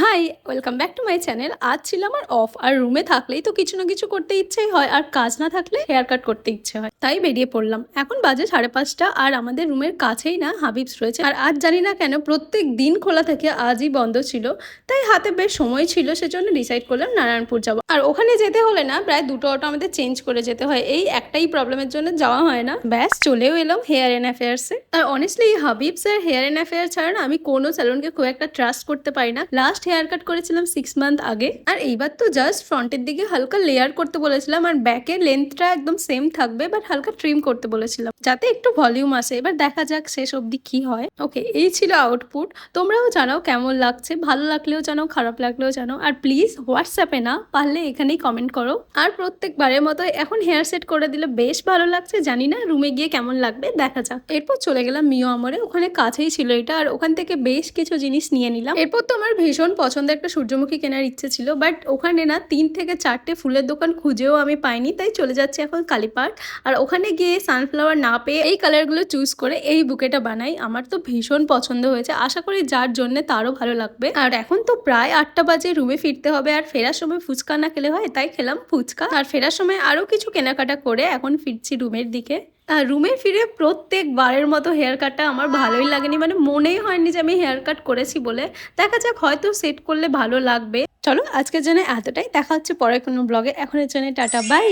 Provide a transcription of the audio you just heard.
High, welcome back to my channel. আজ ছিল আমার অফ, আর রুমে থাকলেই তো কিছু না কিছু করতে ইচ্ছেই হয়, আর কাজ না থাকলে হেয়ার কাট করতে ইচ্ছে হয়, তাই বেরিয়ে পড়লাম। এখন বাজে 5:30, আর আমাদের রুমের কাছেই না হাবিবস রয়েছে। আর আজ জানি না কেন প্রত্যেক দিন খোলা থেকে আজই বন্ধ ছিল, তাই হাতে বেশ সময় ছিল, সেজন্য ডিসাইড করলাম নারায়ণপুর যাবো। আর ওখানে যেতে হলে না প্রায় 2টো অটো আমাদের চেঞ্জ করে যেতে হয়, এই একটাই প্রবলেমের জন্য যাওয়া হয় না। ব্যাস চলেও এলাম হেয়ার অ্যান্ড অ্যাফেয়ার্সে। আর অনেস্টলি এই হাবিবস এর হেয়ার অ্যান্ড অ্যাফেয়ার ছাড়া না আমি কোনো স্যালুনকে খুব একটা ট্রাস্ট করতে পারি না। লাস্ট হেয়ার কাট করেছিলাম 6 মান্থ আগে, আর এইবার তো জাস্ট ফ্রন্টের দিকে হালকা লেয়ার করতে বলেছিলাম, আর ব্যাকের লেন্থটা একদম সেম থাকবে, বাট হালকা ট্রিম করতে বলেছিলাম যাতে একটু ভলিউম আসে। এবার দেখা যাক শেষ অবধি কি হয়। ওকে, এই ছিল আউটপুট। তোমরাও জানাও কেমন লাগছে, ভালো লাগলেও জানাও, খারাপ লাগলেও জানাও। আর প্লিজ হোয়াটসঅ্যাপে না পারলে এখানেই কমেন্ট করো। আর প্রত্যেকবারের মতো এখন হেয়ার সেট করে দিলে বেশ ভালো লাগছে, জানি না রুমে গিয়ে কেমন লাগবে, দেখা যাক। এরপর চলে গেলাম মিও আমরে, ওখানে কাছেই ছিল এটা, আর ওখান থেকে বেশ কিছু জিনিস নিয়ে নিলাম। এরপর তো আমার ভীষণ পছন্দের একটা সূর্যমুখী কেনার ইচ্ছে ছিল, বাট ওখানে না 3 থেকে 4টে ফুলের দোকান খুঁজেও আমি পাইনি, তাই চলে যাচ্ছি এখন কালীপার্ক। আর ওখানে গিয়ে সানফ্লাওয়ার না পেয়ে এই কালারগুলো চুজ করে এই বুকেটা বানাই। আমার তো ভীষণ পছন্দ হয়েছে, আশা করি যার জন্য তারও ভালো লাগবে। আর এখন তো প্রায় 8টা বাজে, রুমে ফিরতে হবে, আর ফেরার সময় ফুচকা না খেলে হয়, তাই খেলাম ফুচকা। আর ফেরার সময় আরো কিছু কেনাকাটা করে এখন ফিরছি রুমের দিকে। আর রুমে ফিরে প্রত্যেকবারের মতো হেয়ার কাটটা আমার ভালোই লাগেনি, মানে মনেই হয়নি যে আমি হেয়ার কাট করেছি বলে। দেখা যাক, হয়তো সেট করলে ভালো লাগবে। চলো আজকের জন্য এতটাই, দেখা হচ্ছে পরে কোনো ব্লগে। এখনের জন্য টাটা, বাই।